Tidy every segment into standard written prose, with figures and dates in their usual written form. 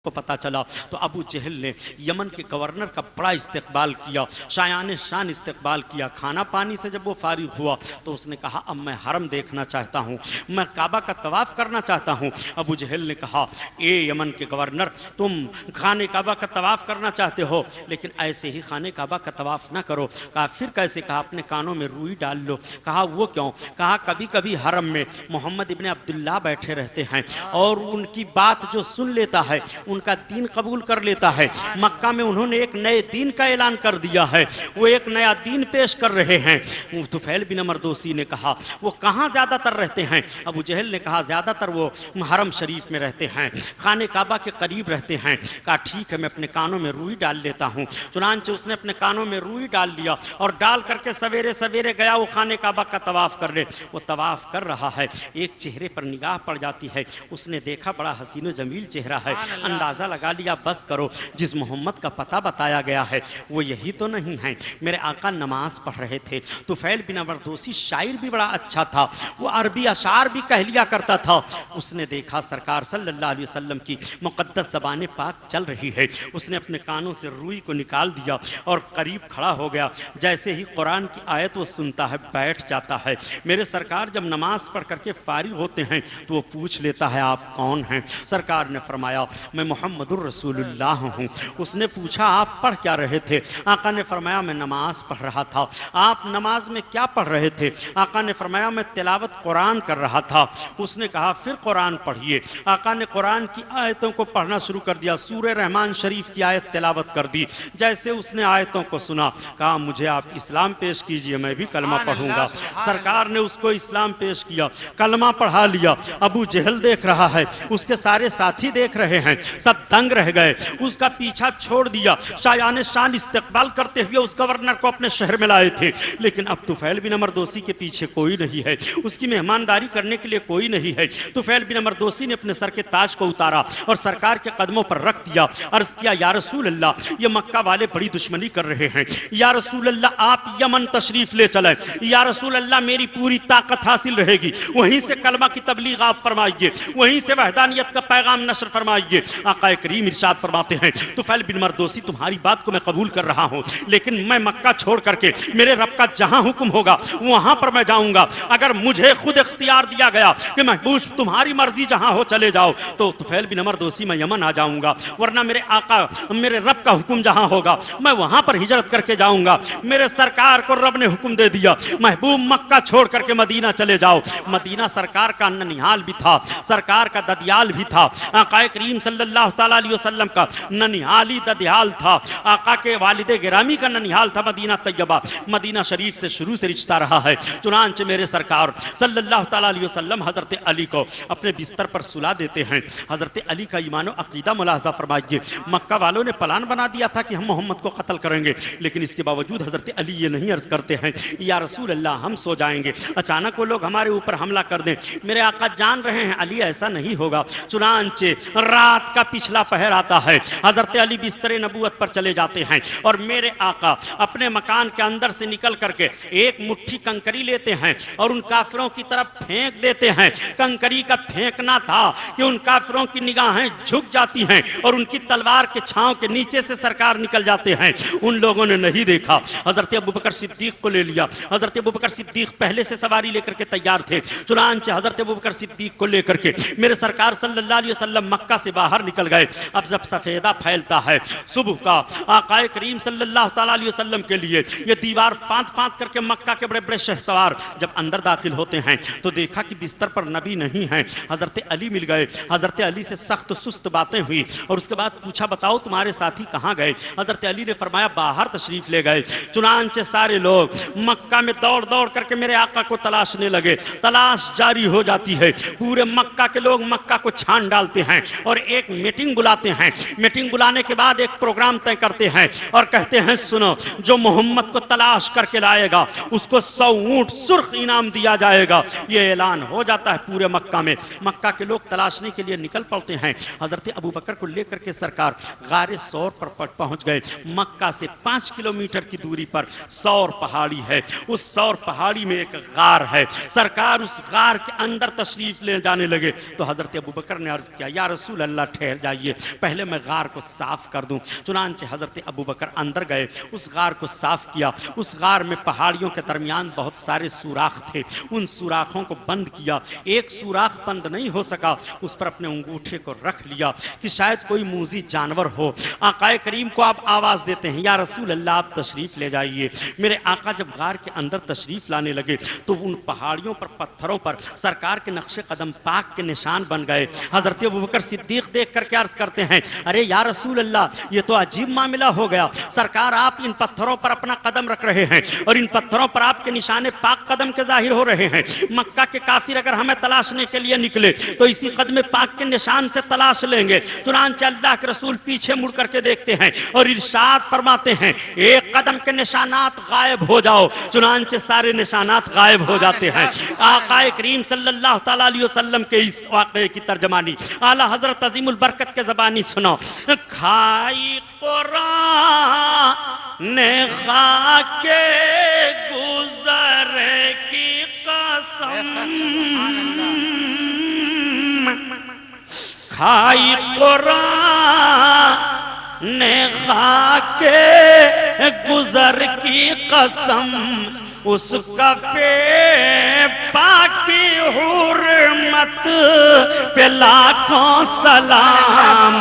کو پتا چلا تو ابو جہل نے یمن کے گورنر کا بڑا استقبال کیا، شایان شان استقبال کیا۔ کھانا پانی سے جب وہ فارغ ہوا تو اس نے کہا اب میں حرم دیکھنا چاہتا ہوں، میں کعبہ کا طواف کرنا چاہتا ہوں۔ ابو جہل نے کہا اے یمن کے گورنر، تم خانہ کعبہ کا طواف کرنا چاہتے ہو لیکن ایسے ہی خانہ کعبہ کا طواف نہ کرو۔ کہا پھر کیسے؟ کہا اپنے کانوں میں روئی ڈال لو۔ کہا وہ کیوں؟ کہا کبھی کبھی حرم میں محمد ابن عبداللہ بیٹھے رہتے ہیں اور ان کی بات جو سن لیتا ہے ان کا دین قبول کر لیتا ہے۔ مکہ میں انہوں نے ایک نئے دین کا اعلان کر دیا ہے، وہ ایک نیا دین پیش کر رہے ہیں۔ طفیل بن مردوسی نے کہا وہ کہاں زیادہ تر رہتے ہیں؟ ابو جہل نے کہا زیادہ تر وہ حرم شریف میں رہتے ہیں، خانہ کعبہ کے قریب رہتے ہیں۔ کہا ٹھیک ہے میں اپنے کانوں میں روئی ڈال لیتا ہوں۔ چنانچہ اس نے اپنے کانوں میں روئی ڈال لیا اور ڈال کر کے سویرے سویرے گیا وہ خانہ کعبہ کا طواف کرنے۔ وہ طواف کر رہا ہے، ایک چہرے پر نگاہ پڑ جاتی ہے، اس نے دیکھا بڑا حسین و جمیل چہرہ ہے، اندازہ لگا لیا بس کرو جس محمد کا پتہ بتایا گیا ہے وہ یہی تو نہیں ہے۔ میرے آقا نماز پڑھ رہے تھے۔ طفیل بن مردوسی شاعر بھی بڑا اچھا تھا، وہ عربی اشعار بھی کہہ لیا کرتا تھا۔ اس نے دیکھا سرکار صلی اللہ علیہ وسلم کی مقدس زبان پاک چل رہی ہے، اس نے اپنے کانوں سے روئی کو نکال دیا اور قریب کھڑا ہو گیا۔ جیسے ہی قرآن کی آیت وہ سنتا ہے بیٹھ جاتا ہے۔ میرے سرکار جب نماز پڑھ کر کے فارغ ہوتے ہیں تو وہ پوچھ لیتا ہے آپ کون ہیں؟ سرکار نے فرمایا میں محمد الرسول اللہ ہوں۔ اس نے پوچھا آپ پڑھ کیا رہے تھے؟ آقا نے فرمایا میں نماز پڑھ رہا تھا۔ آپ نماز میں کیا پڑھ رہے تھے؟ آقا نے فرمایا میں تلاوت قرآن کر رہا تھا۔ اس نے کہا پھر قرآن پڑھیے۔ آقا نے قرآن کی آیتوں کو پڑھنا شروع کر دیا، سورہ رحمان شریف کی آیت تلاوت کر دی۔ جیسے اس نے آیتوں کو سنا کہا مجھے آپ اسلام پیش کیجئے میں بھی کلمہ پڑھوں گا۔ سرکار نے اس کو اسلام پیش کیا، کلمہ پڑھا لیا۔ ابو جہل دیکھ رہا ہے، اس کے سارے ساتھی دیکھ رہے ہیں، سب دنگ رہ گئے۔ اس کا پیچھا چھوڑ دیا، شایان شان استقبال کرتے ہوئے اس گورنر کو اپنے شہر میں لائے تھے، لیکن اب طفیل بن مردوسی کے پیچھے کوئی نہیں ہے، اس کی مہمانداری کرنے کے لیے کوئی نہیں ہے۔ طفیل بن مردوسی نے اپنے سر کے تاج کو اتارا اور سرکار کے قدموں پر رکھ دیا، عرض کیا یا رسول اللہ یہ مکہ والے بڑی دشمنی کر رہے ہیں، یا رسول اللہ آپ یمن تشریف لے چلیں، یا رسول اللہ میری پوری طاقت حاصل رہے گی، وہیں سے کلمہ کی تبلیغ آپ فرمائیے، وہیں سے وحدانیت کا پیغام نشر فرمائیے۔ آقا کریم ارشاد فرماتے ہیں طفیل بن مردوسی تمہاری بات کو میں قبول کر رہا ہوں، لیکن میں مکہ چھوڑ کر کے میرے رب کا جہاں حکم ہوگا وہاں پر میں جاؤں گا۔ اگر مجھے خود اختیار دیا گیا کہ محبوب تمہاری مرضی جہاں ہو چلے جاؤ تو طفیل بن مردوسی میں یمن آ جاؤں گا، ورنہ میرے آقا میرے رب کا حکم جہاں ہوگا میں وہاں پر ہجرت کر کے جاؤں گا۔ میرے سرکار کو رب نے حکم دے دیا محبوب مکہ چھوڑ کر کے مدینہ چلے جاؤ۔ مدینہ سرکار کا ننیال بھی تھا، سرکار کا ددیال بھی تھا، آقا کریم صلی اللہ تعالیٰ علیہ وسلم کا ننیالی ددیال تھا، آقا کے والد گرامی کا ننیال تھا مدینہ طیبہ۔ مدینہ شریف سے شروع سے رشتہ رہا ہے۔ چنانچہ میرے سرکار صلی اللہ تعالیٰ علیہ وسلم حضرت علی کو اپنے بستر پر سلا دیتے ہیں۔ حضرت علی کا ایمان و عقیدہ ملاحظہ فرمائیے، مکہ والوں نے پلان بنا دیا تھا کہ ہم محمد کو قتل کریں گے، لیکن اس کے باوجود حضرت علی یہ نہیں عرض کرتے ہیں یا رسول اللہ ہم سو جائیں گے، اچانک وہ لوگ ہمارے اوپر حملہ کر دیں۔ میرے آقا جان رہے ہیں علی ایسا نہیں ہوگا۔ چنانچہ رات کا پچھلا پہر آتا ہے، حضرت علی بستر نبوت پر چلے جاتے ہیں اور میرے آقا اپنے مکان کے اندر سے نکل کر کے ایک مٹھی کنکری لیتے ہیں اور ان کافروں کی طرف پھینک دیتے ہیں۔ کنکری کا پھینکنا تھا کہ ان کافروں کی نگاہیں جھک جاتی ہیں اور ان کی تلوار کے چھاؤں کے نیچے سے سرکار نکل جاتے ہیں۔ ان لوگوں نے نہیں دیکھا، حضرت ابوبکر صدیق کو لے لیا۔ حضرت ابوبکر صدیق پہلے سے سواری لے کر کے تیار تھے، چنانچہ حضرت ابوبکر صدیق کو لے کر کے میرے سرکار صلی اللہ علیہ وسلم مکہ سے باہر نکل گئے۔ اب جب سفیدہ پھیلتا ہے صبح کا، آقا کریم صلی اللہ تعالیٰ علیہ وسلم کے لیے یہ دیوار فاند فاند کر کے مکہ کے بڑے بڑے شہسوار جب اندر داخل ہوتے ہیں تو دیکھا کہ بستر پر نبی نہیں ہیں، حضرت علی مل گئے۔ حضرت علی سے سخت سست باتیں ہوئی اور اس کے بعد پوچھا بتاؤ تمہارے ساتھی کہاں گئے؟ حضرت علی نے فرمایا باہر تشریف لے گئے۔ چنانچہ سارے لوگ مکہ میں دوڑ دوڑ کر کے میرے آقا کو تلاشنے لگے، تلاش جاری ہو جاتی ہے، پورے مکہ کے لوگ مکہ کو چھان ڈالتے ہیں اور ایک میٹنگ بلاتے ہیں۔ میٹنگ بلانے کے بعد ایک پروگرام طے کرتے ہیں اور کہتے ہیں سنو جو محمد کو تلاش کر کے لائے گا اس کو 100 اونٹ سرخ انعام دیا جائے گا۔ یہ اعلان ہو جاتا ہے پورے مکہ میں، مکہ کے لوگ تلاشنے کے لیے نکل پڑتے ہیں۔ حضرت ابوبکر کو لے کر کے سرکار غار سور پر پہنچ گئے۔ مکہ سے 5 کلومیٹر کی دوری پر سور پہاڑی ہے، اس سور پہاڑی میں ایک غار ہے۔ سرکار اس غار کے اندر تشریف لے جانے لگے تو حضرت ابوبکر نے عرض کیا یا رسول اللہ ٹھہر جائیے، پہلے میں غار کو صاف کر دوں۔ چنانچہ حضرت ابوبکر اندر گئے، اس غار کو صاف کیا۔ اس غار میں پہاڑیوں کے درمیان بہت سارے سوراخ تھے، ان سوراخوں کو بند کیا۔ ایک سوراخ بند نہیں ہو سکا، اس پر اپنے انگوٹھے کو رکھ لیا کہ شاید کوئی موذی جانور ہو۔ آقا کریم کو آپ آواز دیتے ہیں، یا رسول اللہ آپ تشریف لے جائیے۔ میرے آقا جب غار کے اندر تشریف لانے لگے تو ان پہاڑیوں پر، پتھروں پر سرکار کے نقش قدم پاک کے نشان بن گئے۔ حضرت ابوبکر صدیق دیکھ کر کے عرض کرتے ہیں، ارے یا رسول اللہ یہ تو عجیب معاملہ ہو گیا، سرکار آپ ان پتھروں پر اپنا قدم رکھ رہے ہیں اور ان پتھروں پر آپ کے نشان پاک قدم کے ظاہر ہو رہے ہیں۔ مکہ کے کافر اگر ہمیں تلاشنے کے لیے نکلے تو اسی قدم پاک کے نشان سے تلاش لیں گے۔ چنانچہ اللہ کے رسول پیچھے مڑ کر کے دیکھتے ہیں اور ارشاد فرماتے ہیں، ایک قدم کے نشانات غائب ہو جاؤ۔ چنانچہ سارے نشانات غائب ہو جاتے ہیں۔ آقا کریم صلی اللہ تعالیٰ علیہ وسلم کے اس واقعے کی ترجمانی اعلی حضرت عظیم البرکت کے زبانی سنو۔ کھائی قرآن نے خاک گزر کی قسم، کھائی قرآن نے خاک گزر کی قسم، اس کفے پاکی حرمت پہ لاکھوں سلام،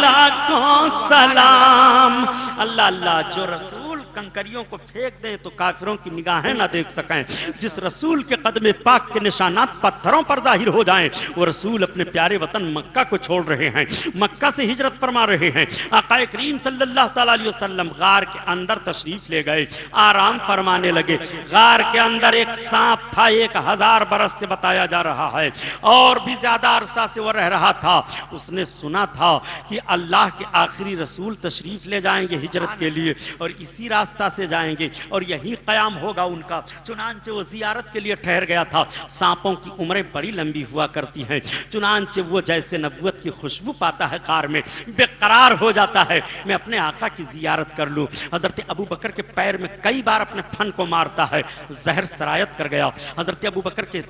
لاکھوں سلام۔ اللہ اللہ، جو رسول کنکریوں کو پھینک دیں تو کافروں کی نگاہیں نہ دیکھ سکیں، جس رسول کے قدم پاک کے نشانات پتھروں پر ظاہر ہو جائیں، وہ رسول اپنے پیارے وطن مکہ کو چھوڑ رہے ہیں، مکہ سے ہجرت فرما رہے ہیں۔ آقا کریم صلی اللہ تعالیٰ علیہ وسلم غار کے اندر تشریف لے گئے، آرام فرمانے لگے۔ غار کے اندر ایک سانپ تھا، 1000 برس سے بتایا جا رہا ہے، اور بھی زیادہ عرصہ سے وہ رہ رہا تھا۔ اس نے سنا تھا کہ اللہ کے آخری رسول تشریف لے جائیں گے ہجرت کے لیے، اور اسی راستہ سے جائیں گے اور یہی قیام ہوگا ان کا۔ چنانچہ وہ زیارت کے لیے ٹھہر گیا تھا۔ سانپوں کی عمریں بڑی لمبی ہوا کرتی ہیں، چنانچہ وہ جیسے نبوت کی خوشبو پاتا ہے غار میں، بے قرار ہو جاتا ہے، میں اپنے آقا کی زیارت کر لوں۔ حضرت ابوبکر کے پیر میں کئی بار اپنے پھن کو مارتا ہے، زہر سرایت کر گیا۔ حضرت ابوبکر کے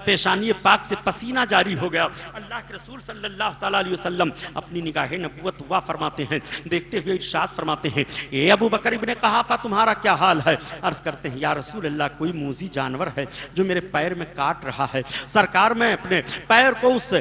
پیشانی پاک سے پسینہ جاری ہو گیا۔ اللہ کے رسول صلی اللہ تعالیٰ علیہ وسلم اپنی نگاہ نبوت ہوا فرماتے ہیں، دیکھتے ہوئے ارشاد فرماتے ہیں، اے ابوبکر ابن قحافہ تمہارا کیا حال ہے؟ عرض کرتے ہیں، یا رسول اللہ کوئی موذی جانور ہے جو میرے پیر میں کاٹ رہا ہے، سرکار میں اپنے پیر کو اس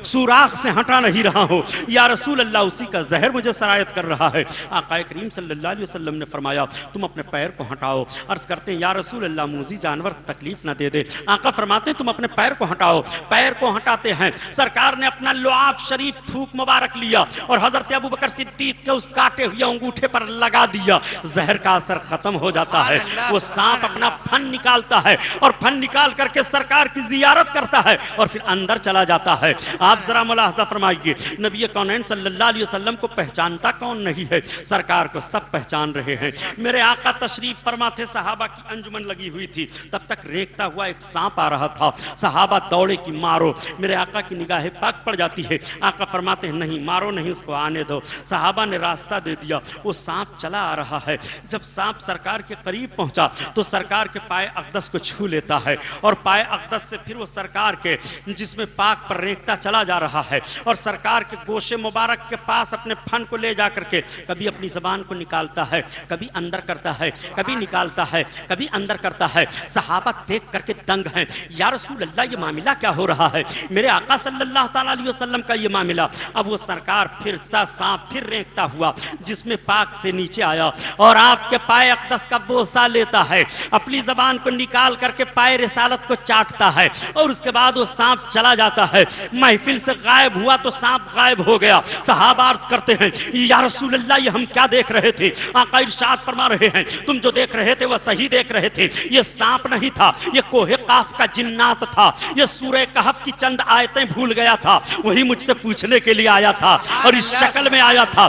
سوراخ سے ہٹا نہیں رہا ہوں، یا رسول اللہ اسی کا زہر مجھے سرایت کر رہا ہے۔ آقا کریم صلی اللہ علیہ وسلم نے فرمایا، تم اپنے پیر کو ہٹاؤ۔ عرض کرتے ہیں، یا رسول اللہ موذی جانور تکلیف نہ دے دے۔ آقا فرماتے ہیں، تم اپنے پیر کو ہٹاؤ۔ پیر کو ہٹاتے ہیں، سرکار نے اپنا لعاب شریف تھوک مبارک لیا اور حضرت ابوبکر صدیق کے اس کاٹے ہوئے انگوٹھے پر لگا دیا، زہر کا اثر ختم ہو جاتا ہے۔ وہ سانپ اپنا پھن نکالتا ہے اور پھن نکال کر کے سرکار کی زیارت کرتا ہے اور پھر اندر چلا جاتا ہے۔ آپ ذرا ملاحظہ فرمائیے، نبی کونین صلی اللہ علیہ وسلم کو پہچانتا کون نہیں ہے؟ سرکار کو سب پہچان رہے ہیں۔ میرے آقا تشریف فرما تھے، صحابہ کی انجمن لگی ہوئی تھی، تب تک ریکتا ہوا ایک سانپ آ رہا تھا۔ صحابہ دوڑے کہ مارو، میرے آقا کی نگاہ پاک پڑ جاتی ہے۔ آقا فرماتے ہیں، نہیں مارو نہیں، اس کو آنے دو۔ صحابہ نے راستہ دے دیا، وہ سانپ چلا آ رہا ہے۔ جب سانپ سرکار کے قریب پہنچا تو سرکار کے پائے اقدس کو چھو لیتا ہے اور پائے اقدس سے پھر وہ سرکار کے جسم پاک پر ریکتا چلا جا رہا ہے اور سرکار کے گوش مبارک کے پاس اپنے پھن کو لے جا کر کے کبھی اپنی زبان کو نکالتا ہے، کبھی اندر کرتا ہے، کبھی نکالتا ہے، کبھی اندر کرتا ہے۔ صحابہ دیکھ کر کے دنگ ہیں، یا رسول اللہ یہ معاملہ کیا ہو رہا ہے؟ میرے آقا صلی اللہ تعالیٰ علیہ وسلم کا یہ معاملہ۔ اب وہ سرکار پھر سانپ پھر ریکتا ہوا جس میں پاک سے نیچے آیا اور آپ کے پائے اقدس کا بوسہ لیتا ہے، اپنی زبان کو نکال کر کے پائے رسالت کو چاٹتا ہے اور اس کے بعد وہ سانپ چلا جاتا ہے۔ محفل سے غائب ہوا تو سانپ غائب ہو گیا۔ صحابہ عرض کرتے ہیں، یا رسول اللہ یہ ہم کیا دیکھ رہے تھے؟ آقا ارشاد فرما رہے ہیں، تم جو دیکھ رہے تھے وہ صحیح دیکھ رہے تھے، یہ سانپ نہیں تھا، یہ کوہ قاف کا جنات تھا، یہ سورہ کہف کی چند آیتیں بھول گیا تھا، وہی مجھ سے پوچھنے کے لیے آیا تھا اور اس شکل میں آیا تھا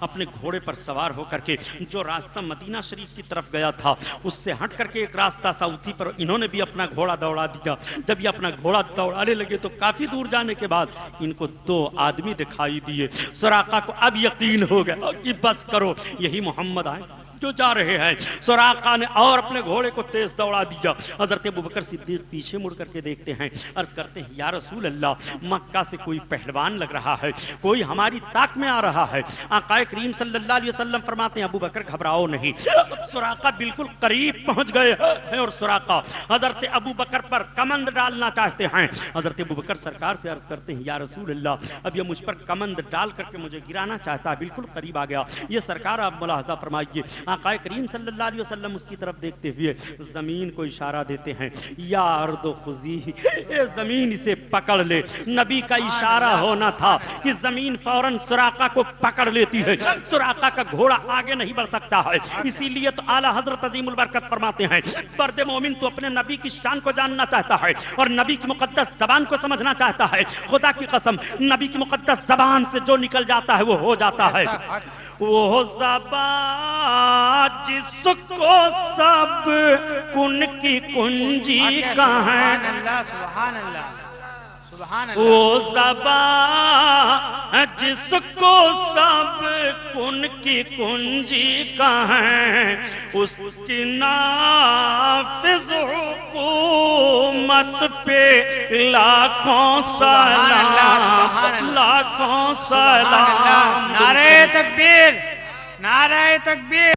اپنے گھوڑے پر سوار ہو کر کے جو راستہ مدینہ شریف کی طرف گیا تھا اس سے ہٹ کر کے ایک راستہ ساؤتھی پر انہوں نے بھی اپنا گھوڑا دوڑا دیا. جب یہ اپنا گھوڑا دوڑانے لگے تو کافی دور جانے کے بعد ان کو دو آدمی دکھائی دیے. سراقہ کو اب یقین ہو گیا کہ بس کرو یہی محمد آئے جو جا رہے ہیں. سراقہ نے اور اپنے گھوڑے کو تیز دوڑا دیا. حضرت ابوبکر صدیق پیچھے مڑ کر کے دیکھتے ہیں, عرض کرتے ہیں یا رسول اللہ مکہ سے کوئی پہلوان لگ رہا ہے, کوئی ہماری طاق میں آ رہا ہے. آقا کریم صلی اللہ علیہ وسلم فرماتے ہیں ابوبکر گھبراؤ نہیں. سراقہ بالکل قریب پہنچ گئے ہیں اور سراقہ حضرت ابوبکر پر کمند ڈالنا چاہتے ہیں. حضرت ابوبکر سرکار سے عرض کرتے ہیں یا رسول اللہ اب یہ مجھ پر کمند ڈال کر کے مجھے گرانا چاہتا ہے, بالکل قریب آ گیا. یہ سرکار آپ ملاحظہ فرمائیے, آقا کریم صلی اللہ علیہ وسلم اس کی طرف دیکھتے ہوئے زمین کو اشارہ دیتے ہیں یا ارض خذی, اے زمین اسے پکڑ لے. نبی کا اشارہ ہونا تھا کہ زمین فوراً سراقہ کو پکڑ لیتی ہے. سراقہ کا گھوڑا آگے نہیں بڑھ سکتا ہے. اسی لیے تو اعلیٰ حضرت عظیم البرکت فرماتے ہیں فرد مومن تو اپنے نبی کی شان کو جاننا چاہتا ہے اور نبی کی مقدس زبان کو سمجھنا چاہتا ہے. خدا کی قسم نبی کی مقدس زبان سے جو نکل جاتا ہے وہ ہو جاتا ہے. وہ زبان جس کو سب کن کی کنجی کہاں, سبحان اللہ, سبحان اللہ. وہ زبان جس کو سب کن کی کنجی کہاں, اس کی نافذ حکومت پہ لاکھوں سلام, لاکھوں سلام. نعرہ تکبیر, نعرہ تکبیر.